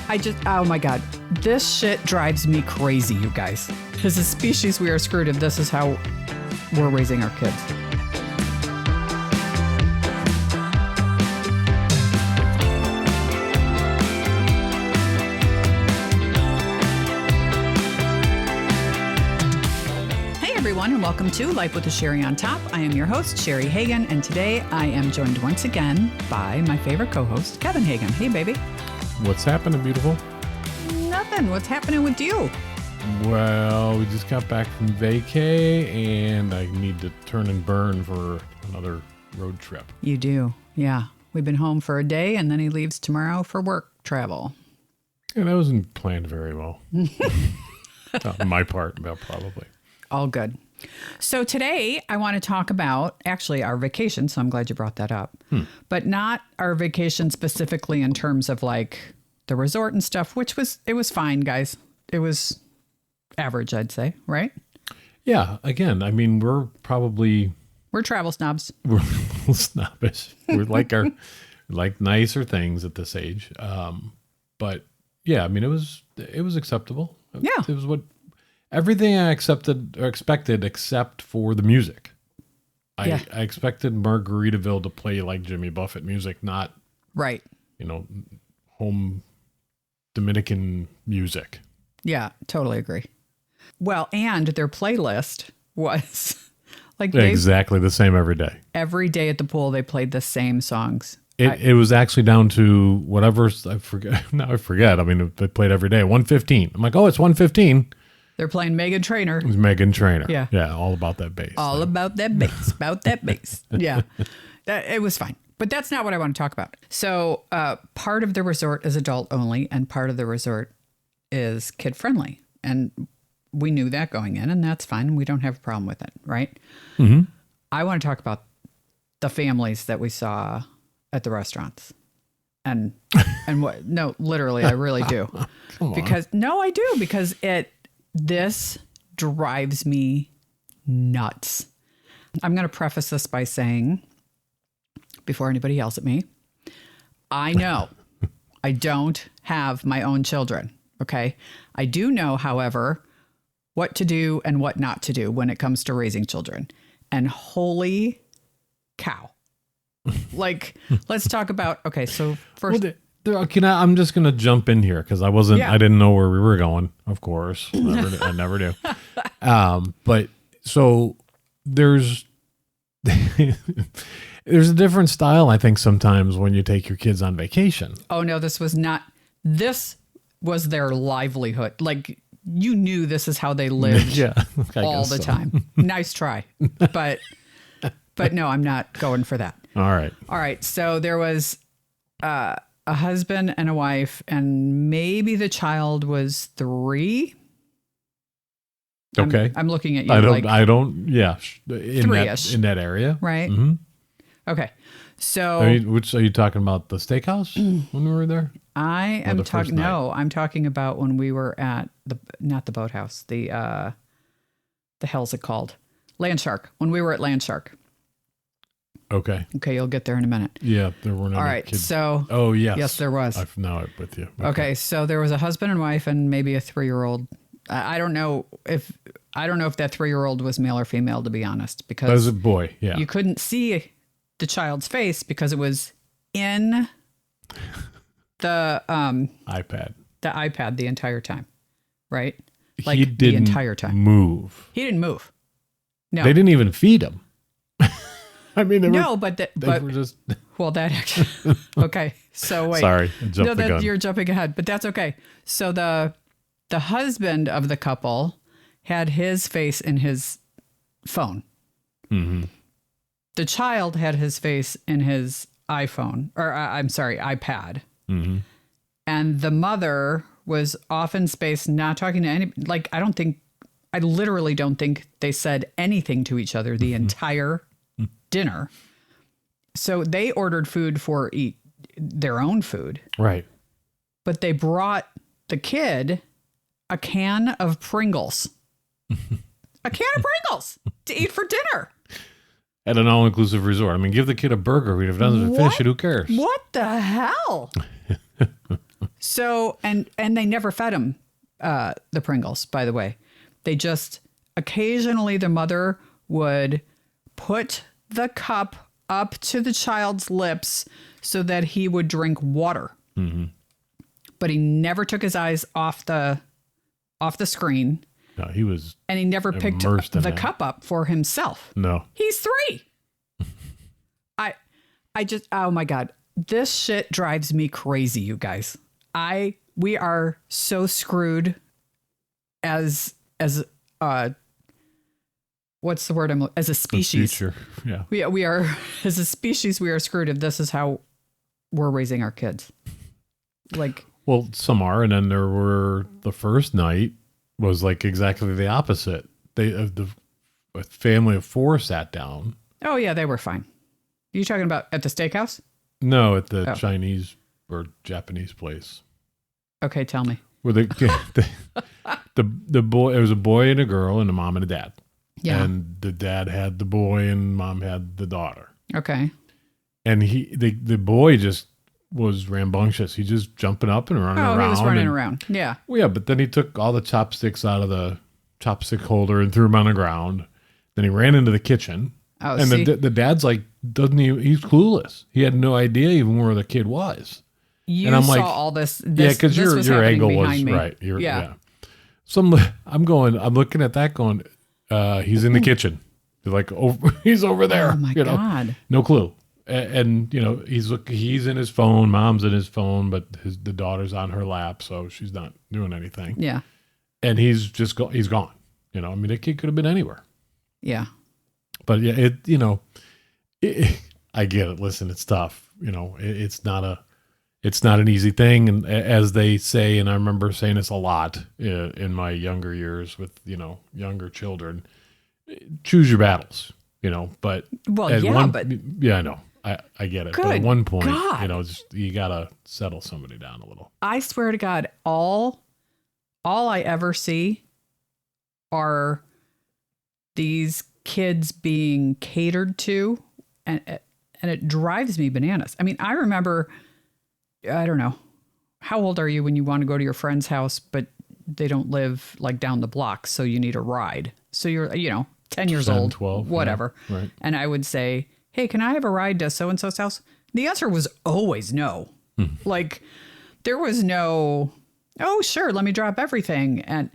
Oh my God. This shit drives me crazy, you guys. As a species, we are screwed if this is how we're raising our kids. Everyone, and welcome to Life with a Cheri on Top. I am your host, Cheri Hagan, and today I am joined once again by my favorite co-host, Kevin Hagan. Hey, baby. What's happening, beautiful? Nothing. What's happening with you? Well, we just got back from vacay, and I need to turn and burn for another road trip. You do, yeah. We've been home for a day, and then he leaves tomorrow for work travel. Yeah, that wasn't planned very well. On my part, probably. All good. So today I want to talk about actually our vacation. So I'm glad you brought that up, but not our vacation specifically in terms of like the resort and stuff, it was fine, guys. It was average, I'd say. Right. Yeah. Again, I mean, we're travel snobs. We're a little snobbish. We're like nicer things at this age. But yeah, I mean, it was acceptable. Yeah. It was everything I accepted or expected except for the music. I expected Margaritaville to play like Jimmy Buffett music, not right. Home Dominican music. Yeah, totally agree. Well, and their playlist was like exactly the same every day. Every day at the pool, they played the same songs. It was actually down to whatever I forget. Now I forget. I mean, they played every day. 1:15. I'm like, oh, it's 1:15. They're playing Meghan Trainor. It was Meghan Trainor. Yeah. Yeah, all about that bass. About that bass. Yeah. It was fine. But that's not what I want to talk about. So part of the resort is adult only, and part of the resort is kid friendly. And we knew that going in, and that's fine. We don't have a problem with it, right? Mm-hmm. I want to talk about the families that we saw at the restaurants. And what? No, literally, I really do. I do, because this drives me nuts. I'm going to preface this by saying, before anybody yells at me, I know I don't have my own children, okay? I do know, however, what to do and what not to do when it comes to raising children. And holy cow. Like, let's talk about, okay, so first... I'm just going to jump in here because I didn't know where we were going, of course. I never do. But so there's a different style, I think, sometimes when you take your kids on vacation. Oh, no, this was their livelihood. Like, you knew this is how they lived all the time. Nice try. But no, I'm not going for that. All right. So there was... a husband and a wife, and maybe the child was 3. Okay. I'm looking at you. In that area. Right. Mm-hmm. Okay. So. Are you talking about the steakhouse when we were there? I'm talking about when we were at not the boathouse, the hell's it called? Land Shark. When we were at Land Shark. Okay, you'll get there in a minute. Yeah, there weren't any kids. So... Oh, yes. Yes, there was. I'm with you. Okay, so there was a husband and wife and maybe a 3-year-old. I don't know if that 3-year-old was male or female, to be honest, because... That was a boy, yeah. You couldn't see the child's face because it was in the... iPad. The iPad the entire time, right? Like, he didn't the entire time. move. He didn't move. No. They didn't even feed him. I mean, but were just... Well, that actually... Okay, so wait. Sorry, I jumped the gun. You're jumping ahead, but that's okay. So the husband of the couple had his face in his phone. Mm-hmm. The child had his face in his iPhone, or iPad. Mm-hmm. And the mother was off in space, not talking to any... Like, I literally don't think they said anything to each other the entire... dinner. So they ordered food for their own food. Right. But they brought the kid a can of Pringles. A can of Pringles to eat for dinner. At an all-inclusive resort. I mean, give the kid a burger. We'd have done it and finish it. Who cares? What the hell? So, and they never fed him the Pringles, by the way. They just, occasionally the mother would put the cup up to the child's lips so that he would drink water. Mm-hmm. But he never took his eyes off the screen. No, he was, and he never picked the cup up for himself. No, he's 3. I just, oh my God, this shit drives me crazy, you guys. We are so screwed as what's the word? As a species. Yeah. We are, as a species, we are screwed if this is how we're raising our kids. Like, well, some are, and then there were, the first night was like exactly the opposite. A family of 4 sat down. Oh yeah, they were fine. You talking about at the steakhouse? No, at the Chinese or Japanese place. Okay, tell me. Where the boy, it was a boy and a girl and a mom and a dad. Yeah. And the dad had the boy and mom had the daughter. Okay. And the boy just was rambunctious. He just jumping up and running around. Oh, he was running around. Yeah. Well, yeah, but then he took all the chopsticks out of the chopstick holder and threw them on the ground. Then he ran into the kitchen. Oh, and the dad's like, he's clueless. He had no idea even where the kid was. And I'm like, all this yeah, because your angle was me. Right. Yeah. So I'm looking at that going, he's in the kitchen. Like, he's over there. Oh my God. No clue. And he's in his phone. Mom's in his phone, but the daughter's on her lap, so she's not doing anything. Yeah. And he's just he's gone. I mean, the kid could have been anywhere. Yeah. But yeah, I get it. Listen, it's tough. It's not an easy thing. And as they say, and I remember saying this a lot in my younger years with, younger children, choose your battles, but. Well, yeah, yeah, I know. I get it. But at one point, you got to settle somebody down a little. I swear to God, all I ever see are these kids being catered to, and it drives me bananas. I mean, I remember, I don't know, how old are you when you want to go to your friend's house, but they don't live like down the block, so you need a ride. So you're, 10 years 10, old, 12, whatever. Yeah, right. And I would say, hey, can I have a ride to so-and-so's house? The answer was always no. Like, there was no, oh, sure, let me drop everything. And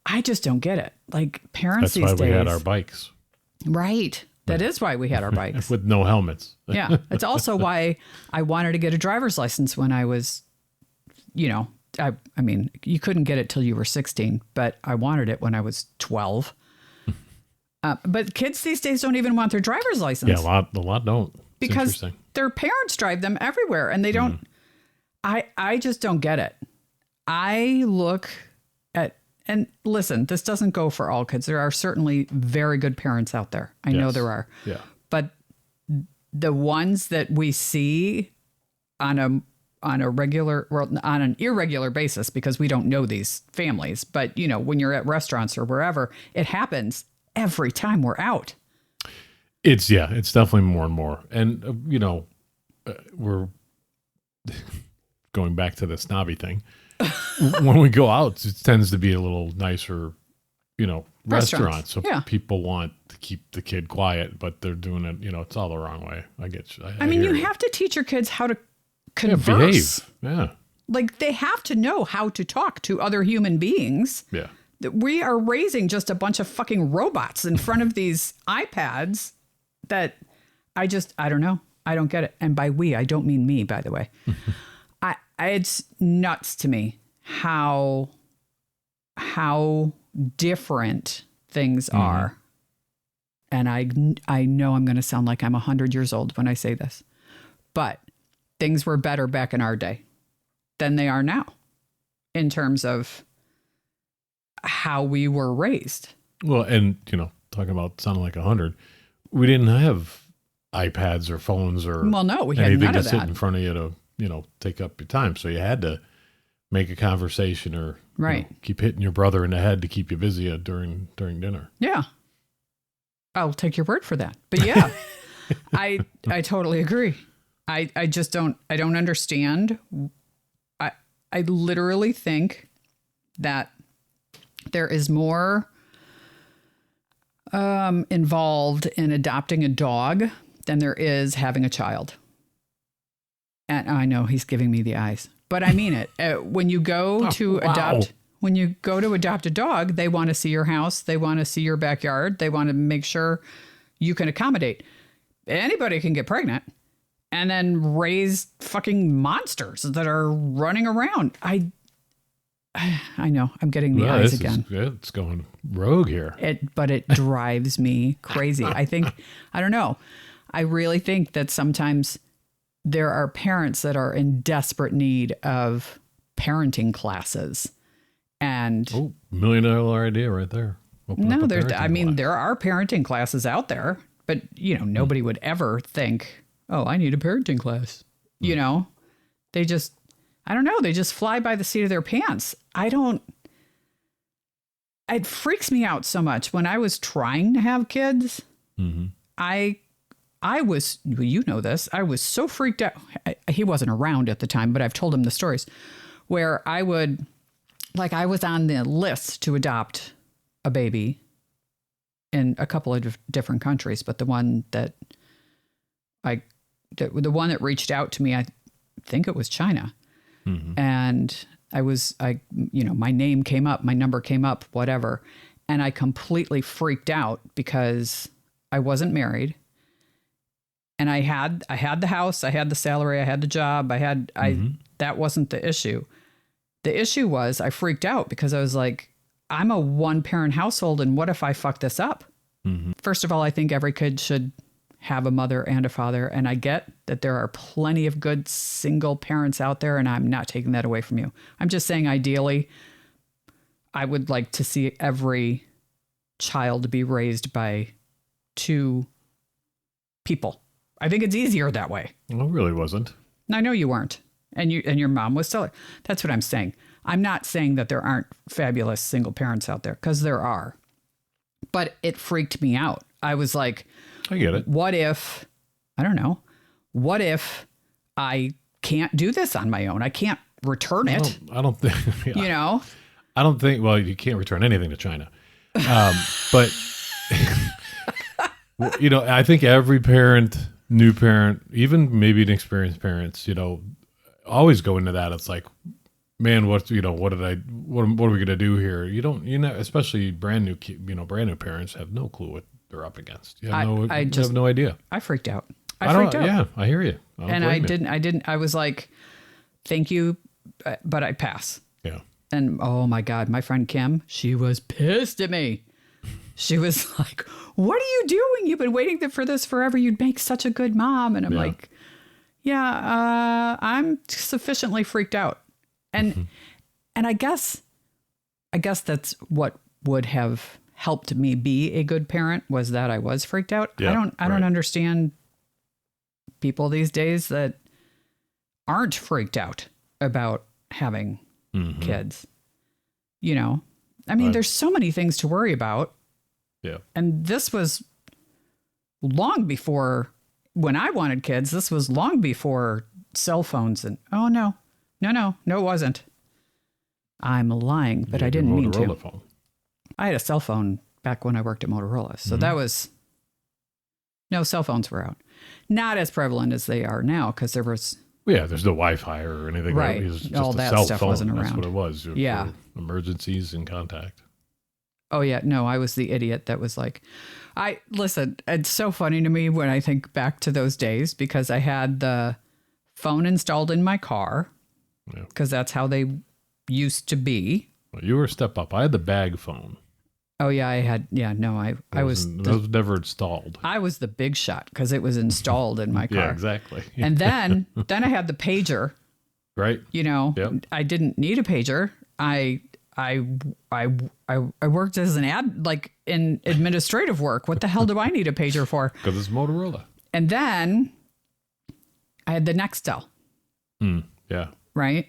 I just don't get it. Like, parents these days. That's why we had our bikes. Right. That is why we had our bikes. With no helmets. Yeah. It's also why I wanted to get a driver's license when I was, I mean, you couldn't get it till you were 16, but I wanted it when I was 12. But kids these days don't even want their driver's license. Yeah, a lot don't. It's because their parents drive them everywhere and they don't. I just don't get it. I look at, and listen, this doesn't go for all kids. There are certainly very good parents out there. I know there are. Yeah. But the ones that we see on a regular, well, on an irregular basis, because we don't know these families, but when you're at restaurants or wherever, it happens every time we're out. It's definitely more and more. And, we're going back to the snobby thing. When we go out, it tends to be a little nicer, restaurants. So people want to keep the kid quiet, but they're doing it, it's all the wrong way. I get you. I mean, you have to teach your kids how to converse. Behave. Yeah. Like, they have to know how to talk to other human beings. Yeah. We are raising just a bunch of fucking robots in front of these iPads that I don't know. I don't get it. And by we, I don't mean me, by the way. It's nuts to me how different things are. And I know I'm going to sound like I'm 100 years old when I say this, but things were better back in our day than they are now in terms of how we were raised. Well, and, talking about sounding like 100, we didn't have iPads or phones or we had anything none to of sit that in front of you to, take up your time. So you had to make a conversation or keep hitting your brother in the head to keep you busy during dinner. Yeah. I'll take your word for that. But yeah, I totally agree. I just don't understand. I literally think that there is more involved in adopting a dog than there is having a child. And I know he's giving me the eyes, but I mean it. When you go to adopt a dog, they want to see your house. They want to see your backyard. They want to make sure you can accommodate. Anybody can get pregnant and then raise fucking monsters that are running around. I know I'm getting the eyes again. It's going rogue here. But it drives me crazy. I don't know. I really think that sometimes there are parents that are in desperate need of parenting classes. And $1 million idea right there. there are parenting classes out there, but nobody would ever think, oh, I need a parenting class. They just, I don't know. They just fly by the seat of their pants. It freaks me out so much. When I was trying to have kids, I was, this, I was so freaked out. He wasn't around at the time, but I've told him the stories where I was on the list to adopt a baby in a couple of different countries, but the one that reached out to me, I think it was China. And my name came up, my number came up, whatever. And I completely freaked out because I wasn't married. And I had the house, I had the salary, I had the job, that wasn't the issue. The issue was I freaked out because I was like, I'm a one-parent household, and what if I fuck this up? First of all, I think every kid should have a mother and a father, and I get that there are plenty of good single parents out there, and I'm not taking that away from you. I'm just saying, ideally, I would like to see every child be raised by two people. I think it's easier that way. Well, it really wasn't. I know you weren't. And your mom was still. That's what I'm saying. I'm not saying that there aren't fabulous single parents out there, because there are. But it freaked me out. I was like, I get it. What if I can't do this on my own? I can't return it. I don't think, yeah. I don't think, well, you can't return anything to China. But, I think every parent, new parent, even maybe inexperienced parents, always go into that. It's like, man, what are we going to do here? Especially brand new parents have no clue what they're up against. You have no idea. I freaked out. Yeah, I hear you. I didn't, I was like, thank you, but I pass. Yeah. And oh my God, my friend Kim, she was pissed at me. She was like, what are you doing? You've been waiting for this forever. You'd make such a good mom. And I'm like, I'm sufficiently freaked out. And I guess that's what would have helped me be a good parent, was that I was freaked out. Yeah, I don't understand people these days that aren't freaked out about having kids. There's so many things to worry about. Yeah. And this was long before, when I wanted kids, this was long before cell phones and, oh no, it wasn't. I'm lying, but I didn't mean to. Phone. I had a cell phone back when I worked at Motorola. So that was, no, cell phones were out. Not as prevalent as they are now, because there was. Yeah, there's no Wi-Fi or anything. Right. It was just all a that cell stuff phone. wasn't around. That's what it was. Yeah. For emergencies and contact. Oh, yeah. No, I was the idiot that was like, listen, it's so funny to me when I think back to those days, because I had the phone installed in my car, because that's how they used to be. Well, you were a step up. I had the bag phone. Oh, yeah, I had. Yeah, no, I was. That was never installed. I was the big shot because it was installed in my car. Yeah, exactly. And then I had the pager. Right. Yep. I didn't need a pager. I worked as an in administrative work. What the hell do I need a pager for? Because it's Motorola. And then I had the Nextel. Yeah. Right.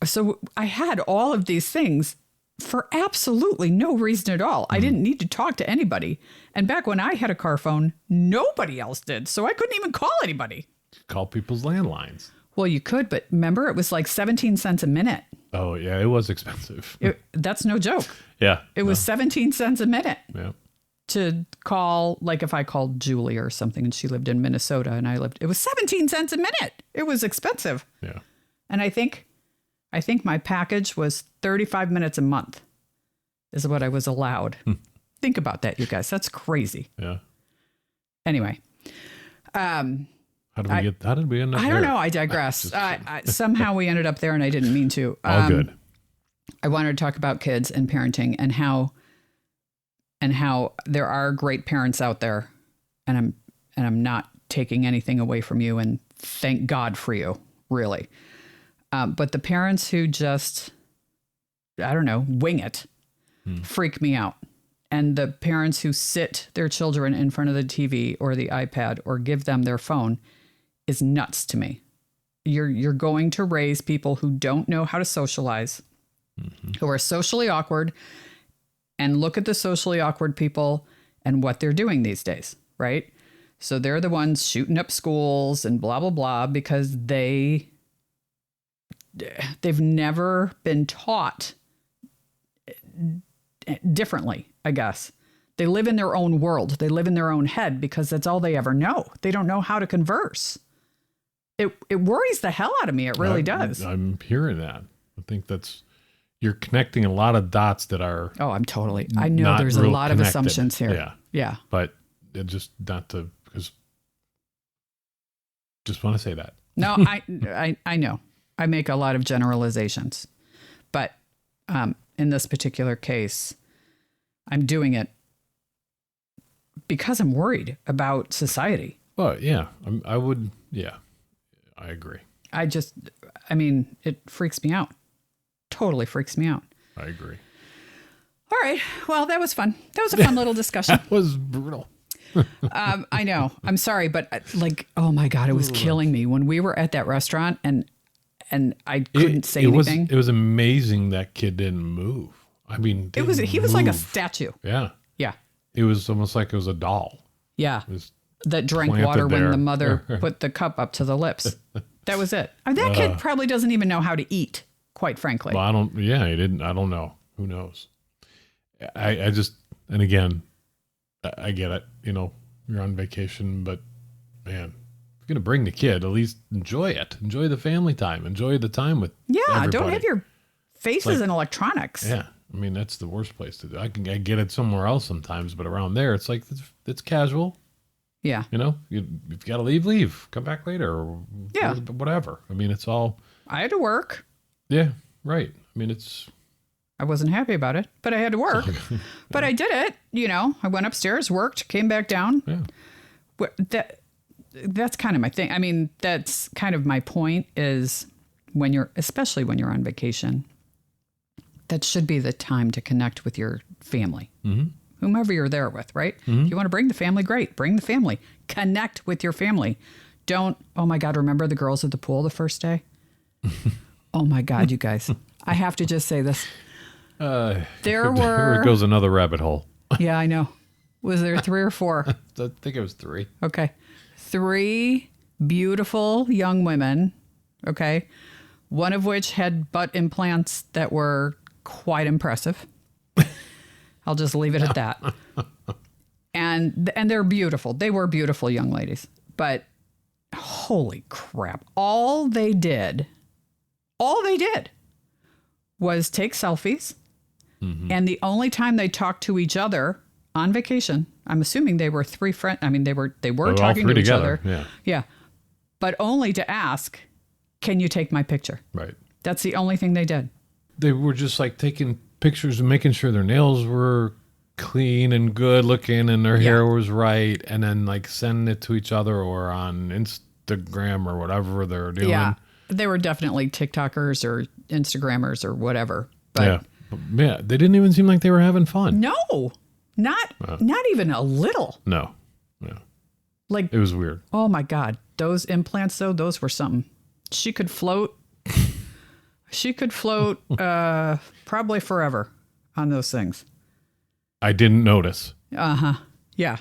So I had all of these things for absolutely no reason at all. I didn't need to talk to anybody. And back when I had a car phone, nobody else did. So I couldn't even call anybody. Call people's landlines. Well, you could, but remember it was like 17 cents a minute. Oh yeah, it was expensive. That's no joke. Yeah. It was 17 cents a minute. Yeah. To call, like if I called Julie or something and she lived in Minnesota and it was 17 cents a minute. It was expensive. Yeah. And I think my package was 35 minutes a month is what I was allowed. Think about that, you guys. That's crazy. Yeah. Anyway. How did we end up I there? don't know. I digress. Somehow we ended up there and I didn't mean to. All good. I wanted to talk about kids and parenting and how there are great parents out there, and I'm not taking anything away from you, and thank God for you, really. But the parents who just, I don't know, wing it, freak me out. And the parents who sit their children in front of the TV or the iPad or give them their phone is nuts to me. You're going to raise people who don't know how to socialize, who are socially awkward. And look at the socially awkward people and what they're doing these days, right? So they're the ones shooting up schools and blah, blah, blah, because they've never been taught differently, I guess. They live in their own world. They live in their own head because that's all they ever know. They don't know how to converse. It worries the hell out of me. It really does. I'm hearing that. I think you're connecting a lot of dots that are. Oh, I know there's a lot of assumptions here. Yeah. Yeah. But it just not to, because just want to say that. No, I know. I make a lot of generalizations, but in this particular case, I'm doing it because I'm worried about society. Well, yeah, I would. Yeah, I agree. It freaks me out. Totally freaks me out. I agree. All right. Well, that was fun. That was a fun little discussion. That was brutal. I know. I'm sorry, but oh my God, it was killing me when we were at that restaurant and I couldn't say anything. It was amazing that kid didn't move. I mean, he was like a statue. Yeah. Yeah. It was almost like it was a doll. Yeah. That drank water there. when the mother put the cup up to the lips. That was it. That kid probably doesn't even know how to eat, quite frankly. Well, he didn't. I don't know. Who knows? I just, and again, I get it. You're on vacation, but man, if you're going to bring the kid, at least enjoy it. Enjoy the family time. Enjoy the time with everybody. Don't have your faces in electronics. Yeah. I mean, that's the worst place to do. I get it somewhere else sometimes, but around there, it's like, it's casual. Yeah. If you got to leave. Come back later or whatever. I mean, it's all. I had to work. Yeah, right. I mean, I wasn't happy about it, but I had to work. But I did it. I went upstairs, worked, came back down. Yeah. That's kind of my thing. I mean, that's kind of my point is especially when you're on vacation, that should be the time to connect with your family, whomever you're there with, right? If you want to bring the family, great. Bring the family. Connect with your family. Don't, oh my God, remember the girls at the pool the first day? Oh my God, you guys. I have to just say this. There goes another rabbit hole. Yeah, I know. Was there 3 or 4? I think it was 3. Okay. 3 beautiful young women. Okay. One of which had butt implants that were quite impressive. I'll just leave it at that. And they're beautiful. They were beautiful young ladies. But holy crap. All they did was take selfies. And the only time they talked to each other on vacation, I'm assuming they were 3 friends. I mean, they were talking to each other. Yeah. Yeah. But only to ask, can you take my picture? Right. That's the only thing they did. They were just like taking pictures and making sure their nails were clean and good looking and their hair was right. And then like sending it to each other or on Instagram or whatever they're doing. Yeah. They were definitely TikTokers or Instagrammers or whatever. But yeah. They didn't even seem like they were having fun. No, not even a little. No. Like it was weird. Oh my God. Those implants though, those were something. She could float. Probably forever on those things. I didn't notice. Yeah.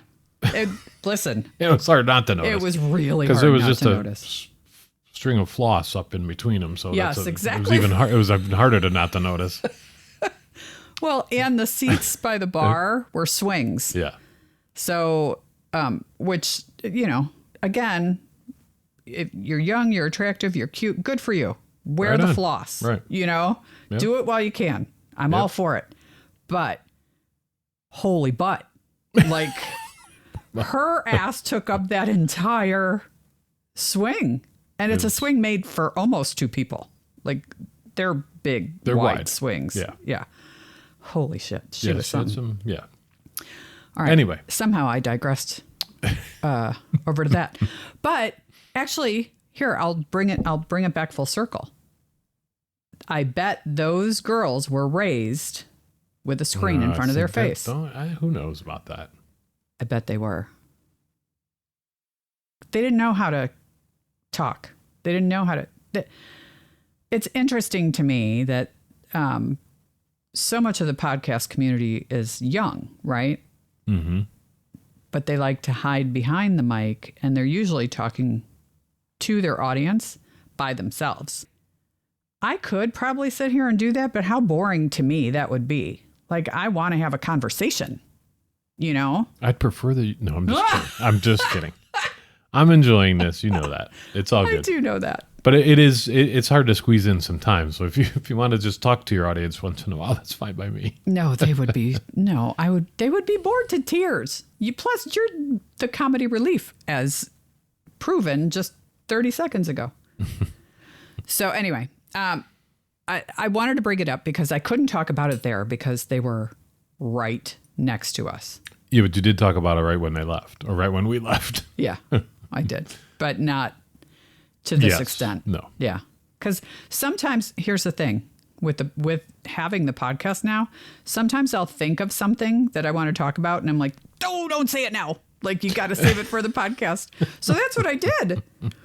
Listen. It was hard not to notice. It was really hard not to notice. string of floss up in between them. So yes, exactly. It was even it was harder to not to notice. Well, and the seats by the bar were swings. Yeah. So, which, again, if you're young, you're attractive, you're cute, good for you. Wear Right the on. floss. Right. Yep. Do it while you can. I'm all for it. But holy butt. Like her ass took up that entire swing. And it's a swing made for almost 2 people. Like they're big, wide swings. Yeah. Yeah. Holy shit. She was something. Yeah. All right. Anyway. Somehow I digressed over to that. But actually, here, I'll bring it back full circle. I bet those girls were raised with a screen in front of their face. Who knows about that? I bet they were. They didn't know how to talk. They didn't know how to. It's interesting to me that so much of the podcast community is young, right? Mm-hmm. But they like to hide behind the mic, and they're usually talking to their audience by themselves. I could probably sit here and do that, but how boring to me that would be. Like, I want to have a conversation, I'd prefer no, I'm just kidding. I'm just kidding. I'm enjoying this. You know that. It's all good. I do know that. But it's hard to squeeze in sometimes. So if you want to just talk to your audience once in a while, that's fine by me. No, they would be they would be bored to tears. Plus you're the comedy relief, as proven just 30 seconds ago. So anyway, I wanted to bring it up because I couldn't talk about it there because they were right next to us. Yeah, but you did talk about it right when they left, or right when we left. Yeah, I did, but not to this extent. No. Yeah, because sometimes here's the thing with having the podcast now. Sometimes I'll think of something that I want to talk about, and I'm like, "Oh, don't say it now! Like you got to save it for the podcast." So that's what I did. Okay.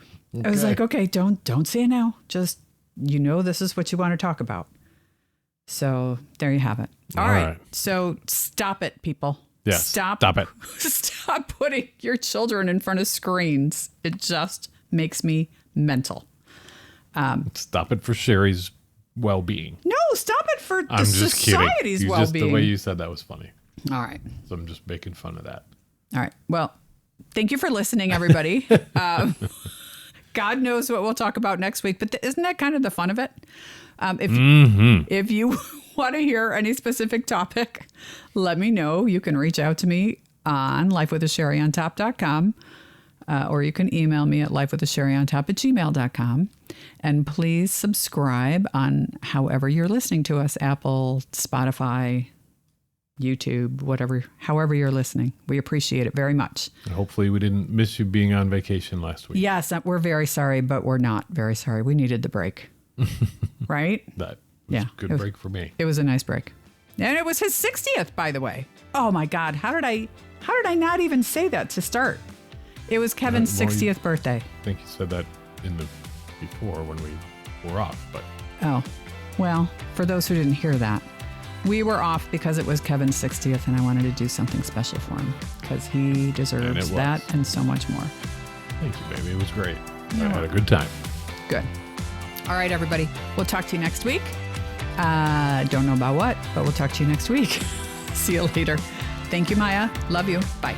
I was like, "Okay, don't say it now. Just this is what you want to talk about." So there you have it. All right. So stop it, people. Yes. Stop it. Stop putting your children in front of screens. It just makes me mental. Stop it for Cheri's well-being. No, stop it for I'm the just society's kidding. well-being. The way you said that was funny. All right. So I'm just making fun of that. All right. Well, thank you for listening, everybody. God knows what we'll talk about next week, but isn't that kind of the fun of it? If you want to hear any specific topic, let me know. You can reach out to me on lifewithacheriontop.com, or you can email me at lifewithacheriontop@gmail.com. And please subscribe on however you're listening to us, Apple, Spotify, YouTube, however you're listening. We appreciate it very much. And hopefully we didn't miss you being on vacation last week. Yes, we're very sorry, but we're not very sorry. We needed the break. Right? That was a good break for me. It was a nice break. And it was his 60th, by the way. Oh my God. How did I not even say that to start? It was Kevin's 60th birthday. I think you said that before when we were off, but. Oh, well, for those who didn't hear that, we were off because it was Kevin's 60th and I wanted to do something special for him because he deserves that and so much more. Thank you, baby. It was great. I had a good time. Good. All right, everybody. We'll talk to you next week. Don't know about what, but we'll talk to you next week. See you later. Thank you, Maya. Love you. Bye.